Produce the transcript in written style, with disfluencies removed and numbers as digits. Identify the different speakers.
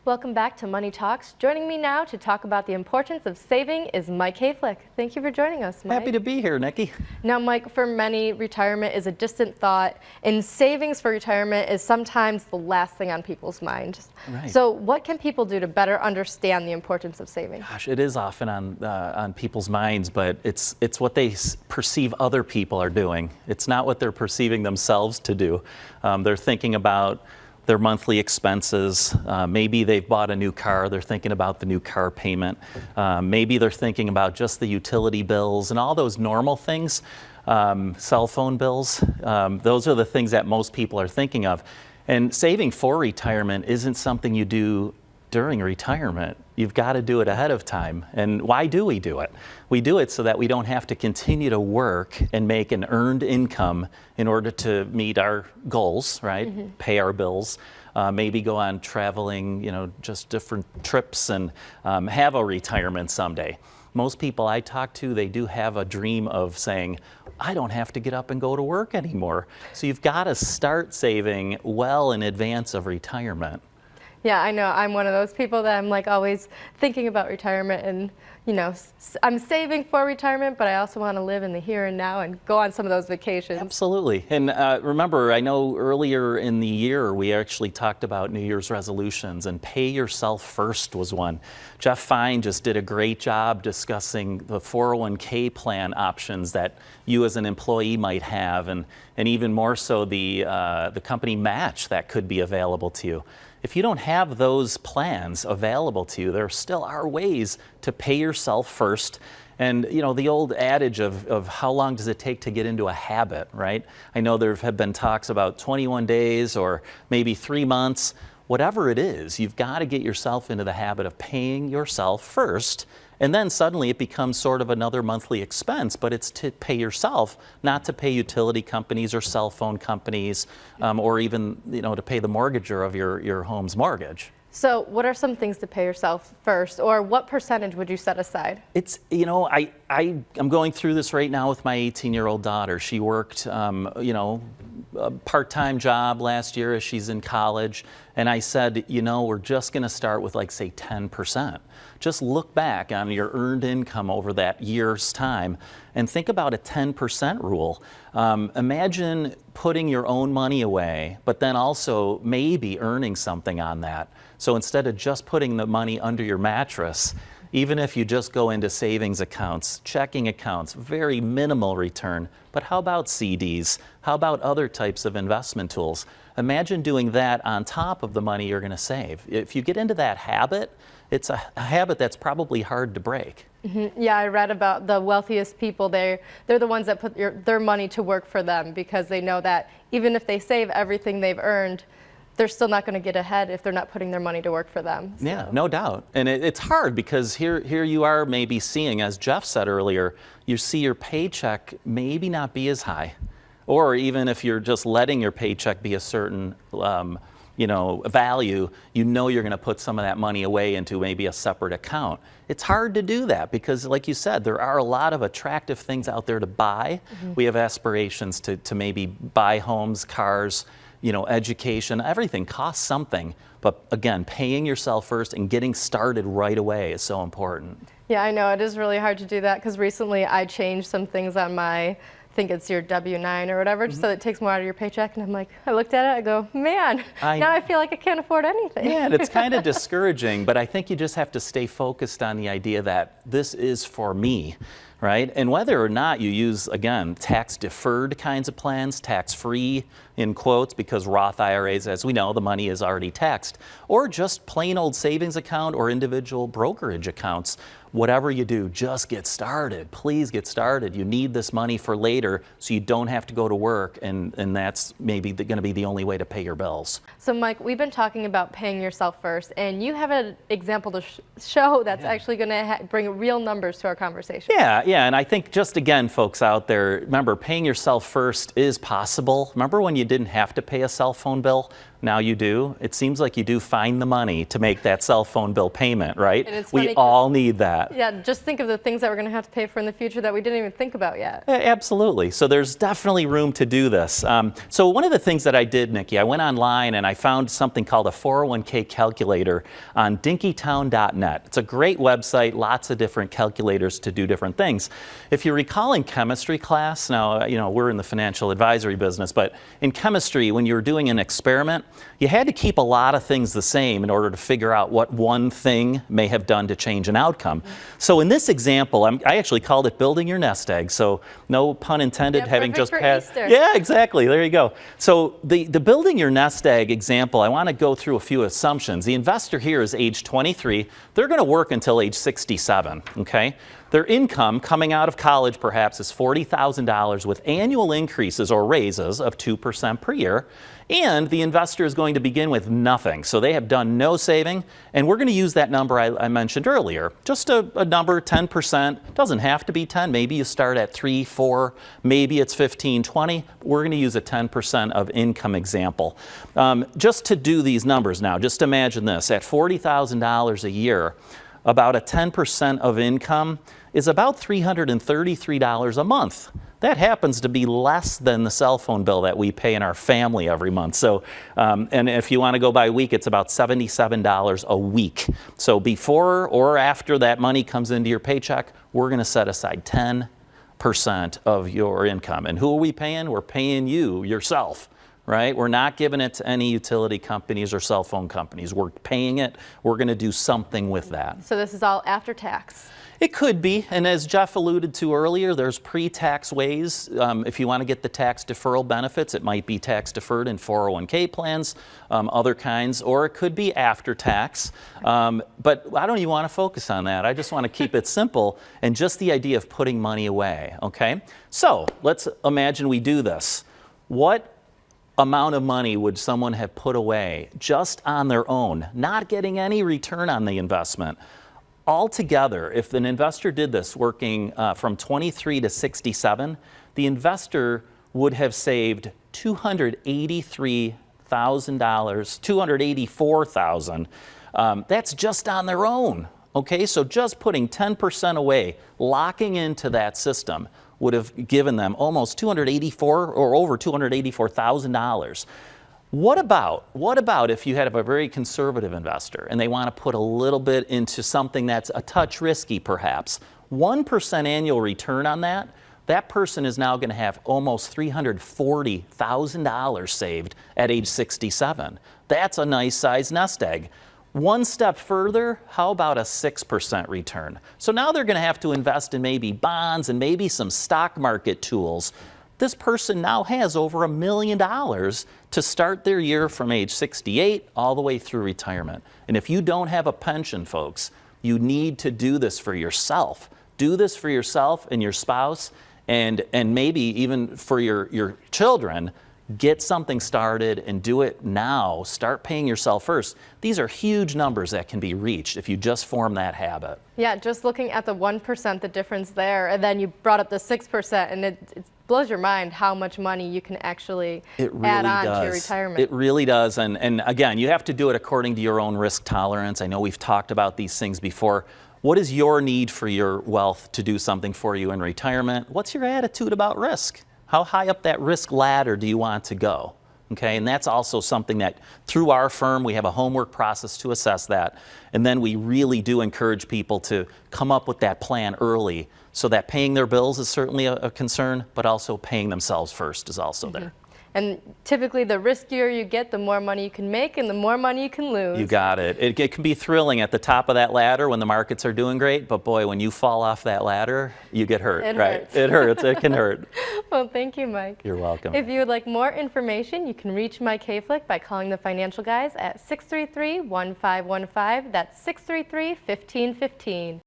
Speaker 1: Welcome back to Money Talks. Joining me now to talk about the importance of saving is Mike Hayflick. Thank you for joining us, Mike.
Speaker 2: Happy to be here, Nikki.
Speaker 1: Now, Mike, for many, retirement is a distant thought, and savings for retirement is sometimes the last thing on people's minds.
Speaker 2: Right.
Speaker 1: So what can people do to better understand the importance of saving?
Speaker 2: Gosh, it is often on people's minds, but it's what they perceive other people are doing. It's not what they're perceiving themselves to do. They're thinking about their monthly expenses. Maybe they've bought a new car. They're thinking about the new car payment. Maybe they're thinking about just the utility bills and all those normal things, cell phone bills. Those are the things that most people are thinking of. And saving for retirement isn't something you do during retirement. You've got to do it ahead of time. And why do we do it? We do it so that we don't have to continue to work and make an earned income in order to meet our goals, right? Mm-hmm. Pay our bills, maybe go on traveling, just different trips and have a retirement someday. Most people I talk to, they do have a dream of saying, I don't have to get up and go to work anymore. So you've got to start saving well in advance of retirement.
Speaker 1: Yeah, I know. I'm one of those people that I'm like always thinking about retirement and, I'm saving for retirement, but I also want to live in the here and now and go on some of those vacations.
Speaker 2: Absolutely. And remember, I know earlier in the year, we actually talked about New Year's resolutions, and pay yourself first was one. Jeff Fine just did a great job discussing the 401k plan options that you as an employee might have, and even more so the company match that could be available to you. If you don't have those plans available to you, there still are ways to pay yourself first. And the old adage of how long does it take to get into a habit, right? I know there have been talks about 21 days or maybe 3 months. Whatever it is, you've got to get yourself into the habit of paying yourself first. And then suddenly it becomes sort of another monthly expense, but it's to pay yourself, not to pay utility companies or cell phone companies, or even to pay the mortgager of your home's mortgage.
Speaker 1: So what are some things to pay yourself first, or what percentage would you set aside?
Speaker 2: It's, I'm going through this right now with my 18-year-old daughter. She worked, a part-time job last year as she's in college. And I said, we're just going to start with say 10%. Just look back on your earned income over that year's time and think about a 10% rule. Imagine putting your own money away, but then also maybe earning something on that. So instead of just putting the money under your mattress, even if you just go into savings accounts, checking accounts, very minimal return, but how about CDs? How about other types of investment tools? Imagine doing that on top of the money you're going to save. If you get into that habit, it's a habit that's probably hard to break.
Speaker 1: Mm-hmm. Yeah, I read about the wealthiest people. They're the ones that put their money to work for them, because they know that even if they save everything they've earned, they're still not going to get ahead if they're not putting their money to work for them. So.
Speaker 2: Yeah, no doubt. And it's hard because here you are maybe seeing, as Jeff said earlier, you see your paycheck maybe not be as high. Or even if you're just letting your paycheck be a certain value, you're going to put some of that money away into maybe a separate account. It's hard to do that because, like you said, there are a lot of attractive things out there to buy. Mm-hmm. We have aspirations to maybe buy homes, cars, education. Everything costs something. But again, paying yourself first and getting started right away is so important.
Speaker 1: Yeah, I know. It is really hard to do that because recently I changed some things on I think it's your W-9 or whatever, just so it takes more out of your paycheck. And I'm like, I looked at it, I go, man, now I feel like I can't afford anything.
Speaker 2: Yeah, and it's kind of discouraging, but I think you just have to stay focused on the idea that this is for me, right? And whether or not you use, again, tax-deferred kinds of plans, tax-free in quotes, because Roth IRAs, as we know, the money is already taxed, or just plain old savings account or individual brokerage accounts, whatever you do, just get started. Please get started. You need this money for later so you don't have to go to work, and that's maybe going to be the only way to pay your bills.
Speaker 1: So Mike, we've been talking about paying yourself first, and you have an example to show that's actually going to bring real numbers to our conversation.
Speaker 2: Yeah, and I think just again, folks out there, remember, paying yourself first is possible. Remember when you didn't have to pay a cell phone bill? Now you do. It seems like you do find the money to make that cell phone bill payment, right?
Speaker 1: And it's funny
Speaker 2: We
Speaker 1: 'cause-
Speaker 2: all need that.
Speaker 1: Yeah, just think of the things that we're going to have to pay for in the future that we didn't even think about yet.
Speaker 2: Absolutely. So there's definitely room to do this. So one of the things that I did, Nikki, I went online and I found something called a 401k calculator on dinkytown.net. It's a great website, lots of different calculators to do different things. If you recall in chemistry class, now, we're in the financial advisory business, but in chemistry, when you were doing an experiment, you had to keep a lot of things the same in order to figure out what one thing may have done to change an outcome. So in this example, I actually called it building your nest egg. So no pun intended,
Speaker 1: Yeah,
Speaker 2: having
Speaker 1: perfect
Speaker 2: just
Speaker 1: for
Speaker 2: passed.
Speaker 1: Easter.
Speaker 2: Yeah, exactly. There you go. So the building your nest egg example, I want to go through a few assumptions. The investor here is age 23. They're going to work until age 67. Okay. Their income coming out of college perhaps is $40,000 with annual increases or raises of 2% per year. And the investor is going to begin with nothing. So they have done no saving. And we're going to use that number I mentioned earlier. Just a number, 10%. Doesn't have to be 10. Maybe you start at 3, 4. Maybe it's 15, 20. We're going to use a 10% of income example. Just to do these numbers now, just imagine this. At $40,000 a year, about a 10% of income is about $333 a month. That happens to be less than the cell phone bill that we pay in our family every month. So, and if you want to go by week, it's about $77 a week. So before or after that money comes into your paycheck, we're going to set aside 10% of your income. And who are we paying? We're paying you, yourself. Right? We're not giving it to any utility companies or cell phone companies. We're paying it. We're going to do something with that.
Speaker 1: So this is all after tax.
Speaker 2: It could be, and as Jeff alluded to earlier, there's pre-tax ways. If you want to get the tax deferral benefits, it might be tax deferred in 401k plans, other kinds, or it could be after tax. But I don't even want to focus on that. I just want to keep it simple and just the idea of putting money away, okay? So let's imagine we do this. What amount of money would someone have put away just on their own, not getting any return on the investment? Altogether, if an investor did this working from 23 to 67, the investor would have saved $284,000. That's just on their own. Okay, so just putting 10% away, locking into that system, would have given them almost $284,000 or over $284,000. What about if you had a very conservative investor and they want to put a little bit into something that's a touch risky perhaps? 1% annual return on that, that person is now going to have almost $340,000 saved at age 67. That's a nice size nest egg. One step further, how about a 6% return? So now they're going to have to invest in maybe bonds and maybe some stock market tools. This person now has over $1 million to start their year from age 68 all the way through retirement. And if you don't have a pension, folks, you need to do this for yourself. Do this for yourself and your spouse, and maybe even for your children. Get something started and do it now. Start paying yourself first. These are huge numbers that can be reached if you just form that habit.
Speaker 1: Yeah, just looking at the 1%, the difference there, and then you brought up the 6%, and it blows your mind how much money you can actually add on to your retirement.
Speaker 2: It really does. And again, you have to do it according to your own risk tolerance. I know we've talked about these things before. What is your need for your wealth to do something for you in retirement? What's your attitude about risk? How high up that risk ladder do you want to go? Okay, and that's also something that through our firm, we have a homework process to assess that. And then we really do encourage people to come up with that plan early so that paying their bills is certainly a concern, but also paying themselves first is also there.
Speaker 1: And typically the riskier you get, the more money you can make and the more money you can lose.
Speaker 2: You got it. It can be thrilling at the top of that ladder when the markets are doing great, but boy, when you fall off that ladder, you get hurt, right?
Speaker 1: Hurts.
Speaker 2: It hurts. It can hurt.
Speaker 1: Well, thank you, Mike.
Speaker 2: You're welcome.
Speaker 1: If you would like more information, you can reach Mike Hayflick by calling the Financial Guys at 633-1515. That's 633-1515.